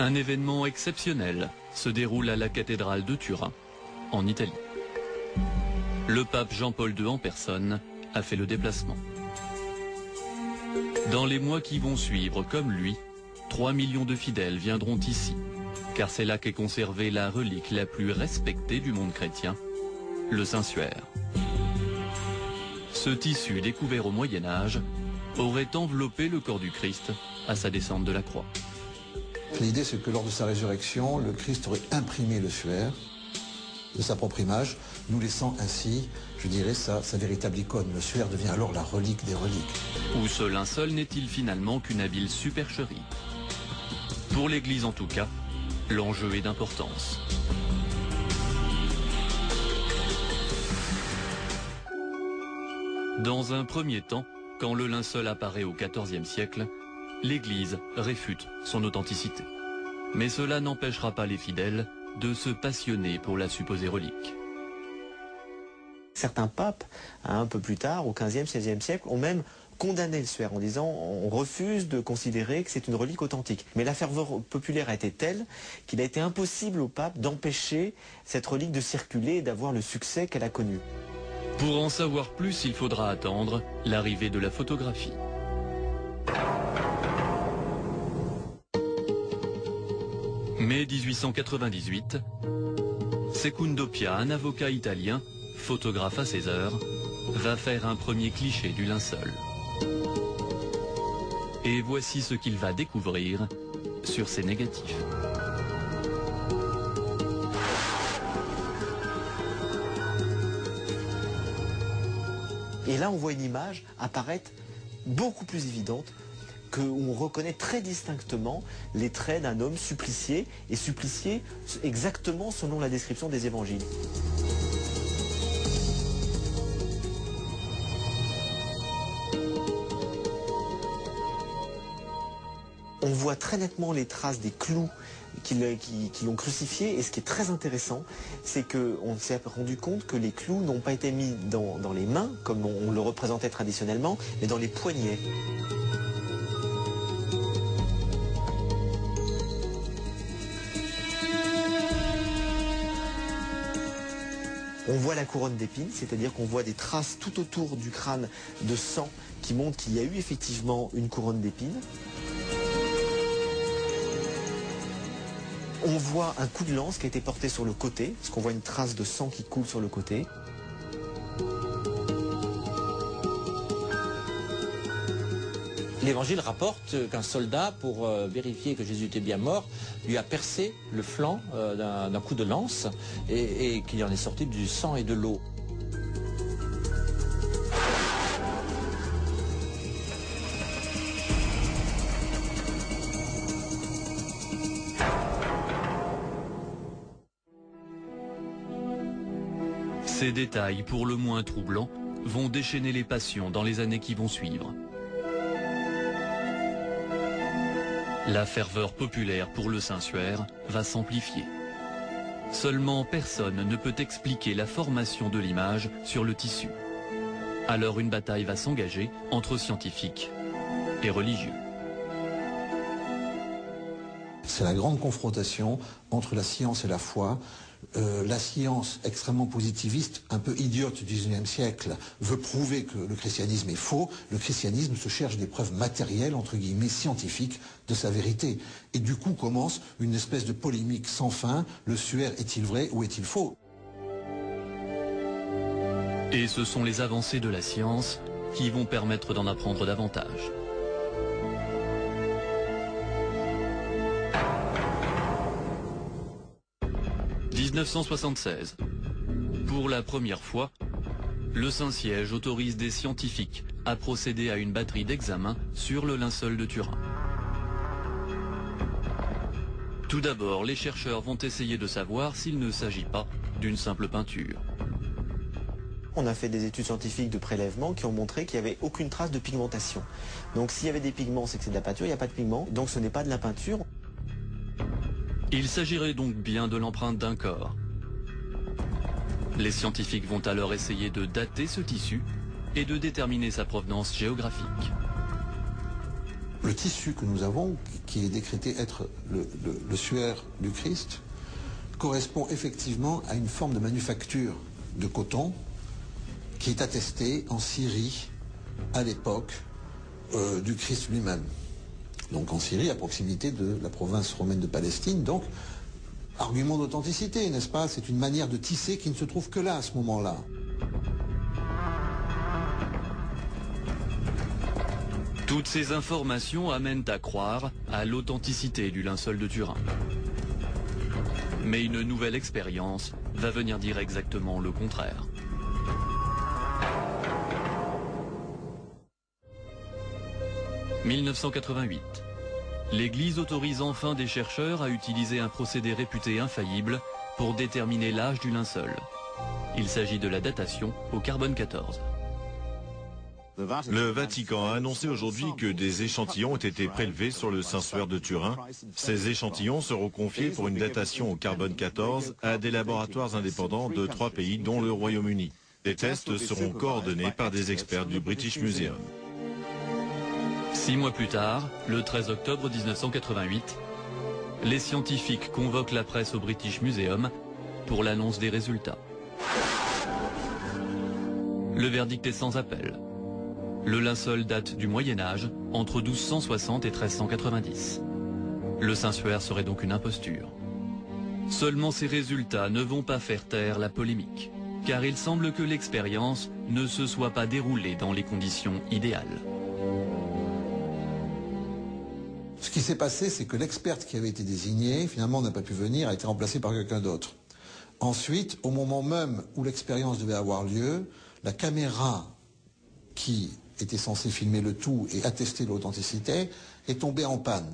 Un événement exceptionnel se déroule à la cathédrale de Turin, en Italie. Le pape Jean-Paul II en personne a fait le déplacement. Dans les mois qui vont suivre, comme lui, 3 millions de fidèles viendront ici, car c'est là qu'est conservée la relique la plus respectée du monde chrétien, le Saint-Suaire. Ce tissu découvert au Moyen-Âge aurait enveloppé le corps du Christ à sa descente de la croix. L'idée, c'est que lors de sa résurrection, le Christ aurait imprimé le suaire de sa propre image, nous laissant ainsi, je dirais, sa véritable icône. Le suaire devient alors la relique des reliques. Ou ce linceul n'est-il finalement qu'une habile supercherie? Pour l'Église en tout cas, l'enjeu est d'importance. Dans un premier temps, quand le linceul apparaît au XIVe siècle, l'Église réfute son authenticité. Mais cela n'empêchera pas les fidèles de se passionner pour la supposée relique. Certains papes, un peu plus tard, au XVe, XVIe siècle, ont même condamné le suaire en disant on refuse de considérer que c'est une relique authentique. Mais la ferveur populaire a été telle qu'il a été impossible au pape d'empêcher cette relique de circuler et d'avoir le succès qu'elle a connu. Pour en savoir plus, il faudra attendre l'arrivée de la photographie. Mai 1898, Secundo Pia, un avocat italien, photographe à ses heures, va faire un premier cliché du linceul. Et voici ce qu'il va découvrir sur ses négatifs. Et là, on voit une image apparaître beaucoup plus évidente, qu'on reconnaît très distinctement les traits d'un homme supplicié, et supplicié exactement selon la description des évangiles. On voit très nettement les traces des clous qui l'ont crucifié, et ce qui est très intéressant, c'est qu'on s'est rendu compte que les clous n'ont pas été mis dans les mains, comme on le représentait traditionnellement, mais dans les poignets. On voit la couronne d'épines, c'est-à-dire qu'on voit des traces tout autour du crâne de sang qui montrent qu'il y a eu effectivement une couronne d'épines. On voit un coup de lance qui a été porté sur le côté, parce qu'on voit une trace de sang qui coule sur le côté. L'Évangile rapporte qu'un soldat, pour vérifier que Jésus était bien mort, lui a percé le flanc d'un coup de lance et qu'il en est sorti du sang et de l'eau. Ces détails, pour le moins troublants, vont déchaîner les passions dans les années qui vont suivre. La ferveur populaire pour le Saint-Suaire va s'amplifier. Seulement personne ne peut expliquer la formation de l'image sur le tissu. Alors une bataille va s'engager entre scientifiques et religieux. C'est la grande confrontation entre la science et la foi. La science extrêmement positiviste, un peu idiote du XIXe siècle, veut prouver que le christianisme est faux. Le christianisme se cherche des preuves matérielles, entre guillemets, scientifiques, de sa vérité. Et du coup commence une espèce de polémique sans fin. Le suaire est-il vrai ou est-il faux? Et ce sont les avancées de la science qui vont permettre d'en apprendre davantage. « 1976. Pour la première fois, le Saint-Siège autorise des scientifiques à procéder à une batterie d'examen sur le linceul de Turin. Tout d'abord, les chercheurs vont essayer de savoir s'il ne s'agit pas d'une simple peinture. On a fait des études scientifiques de prélèvement qui ont montré qu'il n'y avait aucune trace de pigmentation. Donc s'il y avait des pigments, c'est que c'est de la peinture, il n'y a pas de pigments, donc ce n'est pas de la peinture. Il s'agirait donc bien de l'empreinte d'un corps. Les scientifiques vont alors essayer de dater ce tissu et de déterminer sa provenance géographique. Le tissu que nous avons, qui est décrété être le suaire du Christ, correspond effectivement à une forme de manufacture de coton qui est attestée en Syrie à l'époque du Christ lui-même. Donc en Syrie, à proximité de la province romaine de Palestine. Donc, argument d'authenticité, n'est-ce pas? C'est une manière de tisser qui ne se trouve que là, à ce moment-là. Toutes ces informations amènent à croire à l'authenticité du linceul de Turin. Mais une nouvelle expérience va venir dire exactement le contraire. « 1988. L'Église autorise enfin des chercheurs à utiliser un procédé réputé infaillible pour déterminer l'âge du linceul. Il s'agit de la datation au carbone 14. Le Vatican a annoncé aujourd'hui que des échantillons ont été prélevés sur le Saint-Suaire de Turin. Ces échantillons seront confiés pour une datation au carbone 14 à des laboratoires indépendants de 3 pays, dont le Royaume-Uni. Les tests seront coordonnés par des experts du British Museum. 6 mois plus tard, le 13 octobre 1988, les scientifiques convoquent la presse au British Museum pour l'annonce des résultats. Le verdict est sans appel. Le linceul date du Moyen-Âge, entre 1260 et 1390. Le Saint-Suaire serait donc une imposture. Seulement ces résultats ne vont pas faire taire la polémique, car il semble que l'expérience ne se soit pas déroulée dans les conditions idéales. Ce qui s'est passé, c'est que l'experte qui avait été désignée, finalement n'a pas pu venir, a été remplacée par quelqu'un d'autre. Ensuite, au moment même où l'expérience devait avoir lieu, la caméra qui était censée filmer le tout et attester l'authenticité est tombée en panne.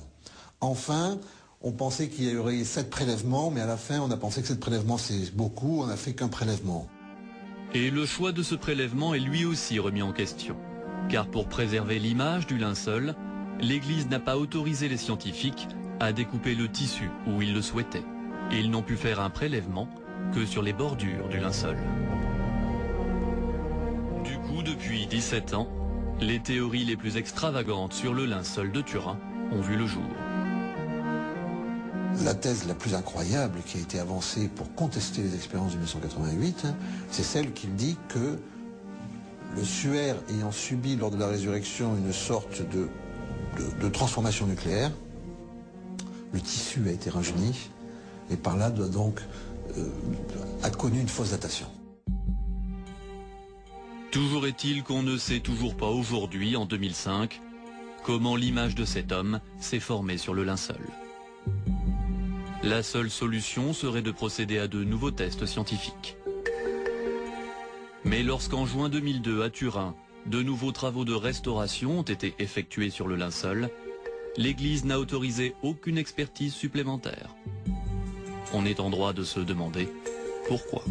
Enfin, on pensait qu'il y aurait 7 prélèvements, mais à la fin, on a pensé que 7 prélèvements, c'est beaucoup, on n'a fait qu'un prélèvement. Et le choix de ce prélèvement est lui aussi remis en question. Car pour préserver l'image du linceul, l'Église n'a pas autorisé les scientifiques à découper le tissu où ils le souhaitaient. Et ils n'ont pu faire un prélèvement que sur les bordures du linceul. Du coup, depuis 17 ans, les théories les plus extravagantes sur le linceul de Turin ont vu le jour. La thèse la plus incroyable qui a été avancée pour contester les expériences de 1988, c'est celle qui dit que le suaire ayant subi lors de la résurrection une sorte de transformation nucléaire, le tissu a été rajeuni et par là a connu une fausse datation. Toujours est-il qu'on ne sait toujours pas aujourd'hui, en 2005, comment l'image de cet homme s'est formée sur le linceul. La seule solution serait de procéder à de nouveaux tests scientifiques. Mais lorsqu'en juin 2002 à Turin, de nouveaux travaux de restauration ont été effectués sur le linceul, l'Église n'a autorisé aucune expertise supplémentaire. On est en droit de se demander pourquoi.